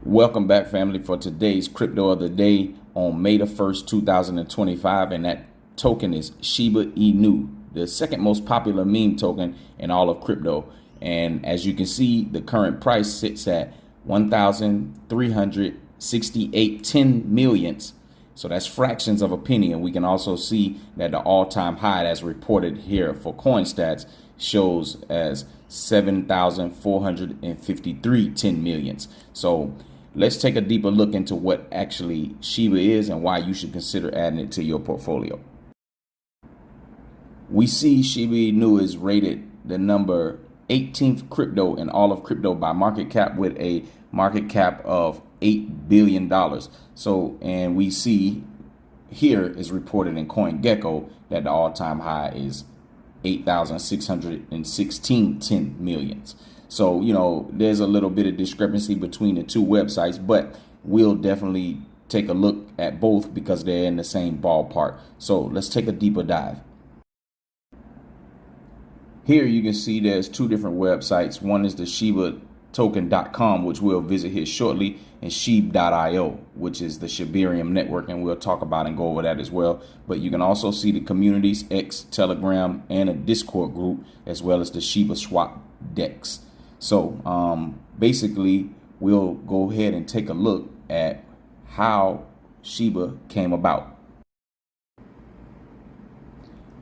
Welcome back, family, for today's crypto of the day on May the 1st, 2025. And that token is Shiba Inu, the second most popular meme token in all of crypto. And as you can see, the current price sits at 1,368 10 millionths. So that's fractions of a penny. And we can also see that the all-time high, as reported here for CoinStats, shows as 7,453 10 millionths. So let's take a deeper look into what actually Shiba is and why you should consider adding it to your portfolio. We see Shiba Inu is rated the number 18th crypto in all of crypto by market cap, with a market cap of $8 billion. So, and we see here is reported in CoinGecko that the all-time high is 8,616 10 millionths. So, you know, there's a little bit of discrepancy between the two websites, but we'll definitely take a look at both because they're in the same ballpark. So let's take a deeper dive. Here you can see there's two different websites. One is the ShibaToken.com, which we'll visit here shortly, and SHIB.io, which is the Shibarium network, and we'll talk about and go over that as well. But you can also see the communities, X, Telegram, and a Discord group, as well as the Shiba Swap DEX. So basically, we'll go ahead and take a look at how Shiba came about.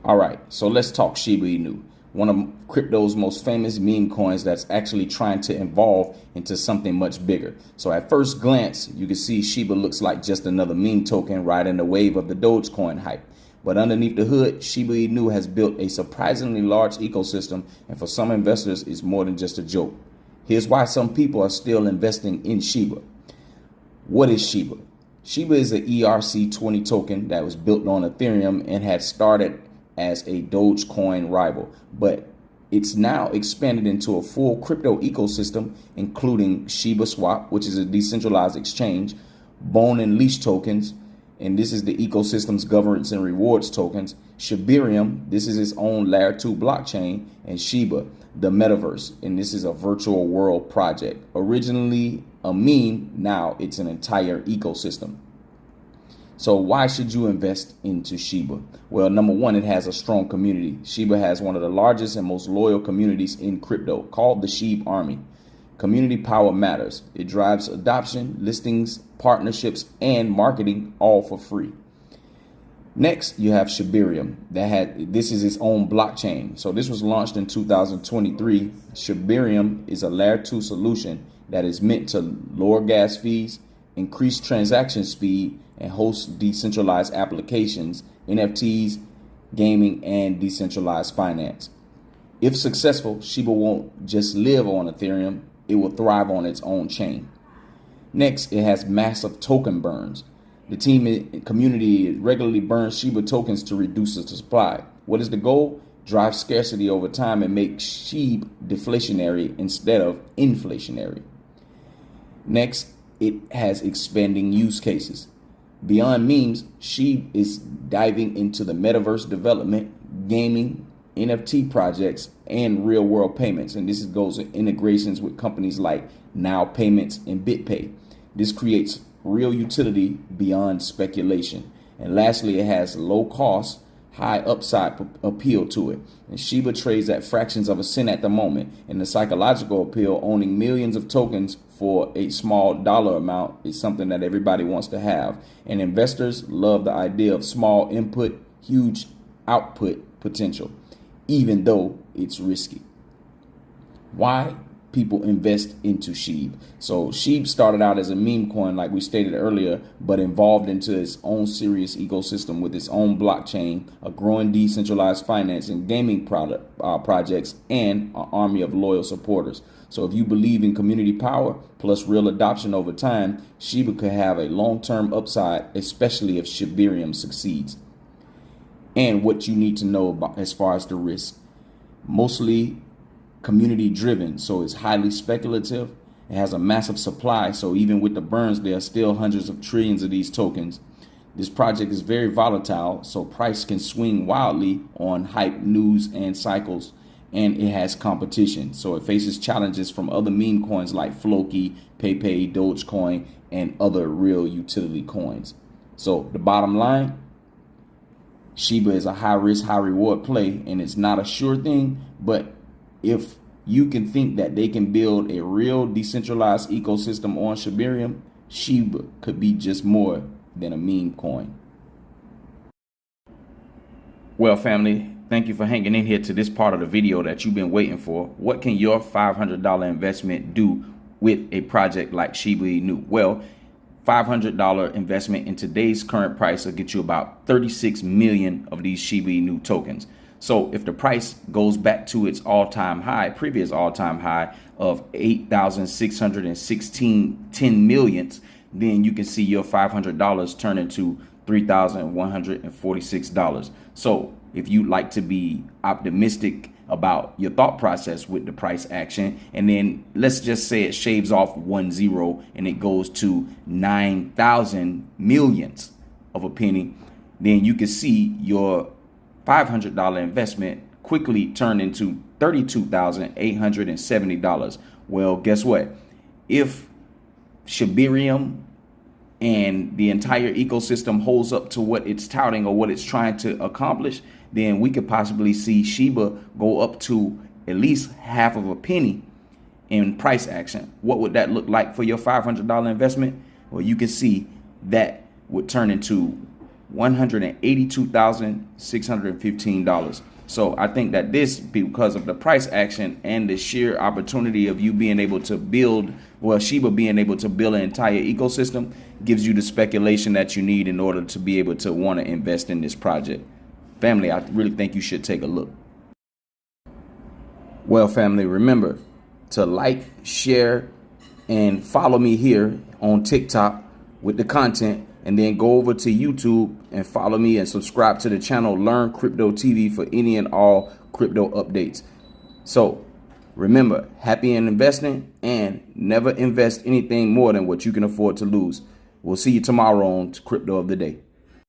All right, so let's talk Shiba Inu, one of crypto's most famous meme coins that's actually trying to evolve into something much bigger. So at first glance, you can see Shiba looks like just another meme token riding the wave of the Dogecoin hype. But underneath the hood, Shiba Inu has built a surprisingly large ecosystem, and for some investors, it's more than just a joke. Here's why some people are still investing in Shiba. What is Shiba? Shiba is an ERC20 token that was built on Ethereum and had started as a Dogecoin rival, but it's now expanded into a full crypto ecosystem, including Shiba Swap, which is a decentralized exchange, Bone and Leash tokens, and this is the ecosystem's governance and rewards tokens, Shibarium, this is its own layer 2 blockchain, and Shiba, the metaverse, and this is a virtual world project. Originally a meme, now it's an entire ecosystem. So why should you invest into Shiba? Well, number one, it has a strong community. Shiba has one of the largest and most loyal communities in crypto, called the SHIB Army. Community power matters. It drives adoption, listings, partnerships, and marketing, all for free. Next, you have Shibarium. This is its own blockchain. So this was launched in 2023. Shibarium is a layer 2 solution that is meant to lower gas fees, increase transaction speed, and host decentralized applications, NFTs, gaming, and decentralized finance. If successful, Shiba won't just live on Ethereum, it will thrive on its own chain. Next, it has massive token burns. The team and community regularly burns Shiba tokens to reduce the supply. What is the goal? Drive scarcity over time and make SHIB deflationary instead of inflationary. Next, it has expanding use cases. Beyond memes, SHIB is diving into the metaverse development, gaming, NFT projects, and real world payments. And this goes in integrations with companies like Now Payments and BitPay. This creates real utility beyond speculation. And lastly, it has low cost, high upside appeal to it. And Shiba trades at fractions of a cent at the moment. And the psychological appeal, owning millions of tokens for a small dollar amount, is something that everybody wants to have. And investors love the idea of small input, huge output potential, even though it's risky. Why people invest into SHIB? So SHIB started out as a meme coin, like we stated earlier, but evolved into its own serious ecosystem with its own blockchain, a growing decentralized finance and gaming projects, and an army of loyal supporters. So if you believe in community power plus real adoption over time, Shiba could have a long-term upside, especially if Shibarium succeeds. And what you need to know about as far as the risk: mostly community driven, so it's highly speculative. It has a massive supply, so even with the burns, there are still hundreds of trillions of these tokens. This project is very volatile, so price can swing wildly on hype, news, and cycles. and it has competition. So it faces challenges from other meme coins like Floki, PayPay, Dogecoin, and other real utility coins. So the bottom line, Shiba is a high risk, high reward play, and it's not a sure thing. But if you can think that they can build a real decentralized ecosystem on Shibarium, Shiba could be just more than a meme coin. Well, family, thank you for hanging in here to this part of the video that you've been waiting for. What can your $500 investment do with a project like Shiba Inu? Well, $500 investment in today's current price will get you about 36 million of these Shiba Inu tokens. So if the price goes back to its all-time high, previous all-time high of 8,616 10 millionths, then you can see your $500 turn into $3,146. So if you like to be optimistic about your thought process with the price action, and then let's just say it shaves off 10 and it goes to 9,000 millionths of a penny, then you can see your $500 investment quickly turn into $32,870. Well, guess what? If Shibarium and the entire ecosystem holds up to what it's touting or what it's trying to accomplish, then we could possibly see Shiba go up to at least half of a penny in price action. What would that look like for your $500 investment? Well, you can see that would turn into $182,615. So I think that this, because of the price action and the sheer opportunity of you being able to build, well, Shiba being able to build an entire ecosystem, gives you the speculation that you need in order to be able to want to invest in this project. Family, I really think you should take a look. Well, family, remember to like, share, and follow me here on TikTok with the content, and then go over to YouTube and follow me and subscribe to the channel Learn Crypto TV for any and all crypto updates. So remember, happy in investing, and never invest anything more than what you can afford to lose. We'll see you tomorrow on Crypto of the Day.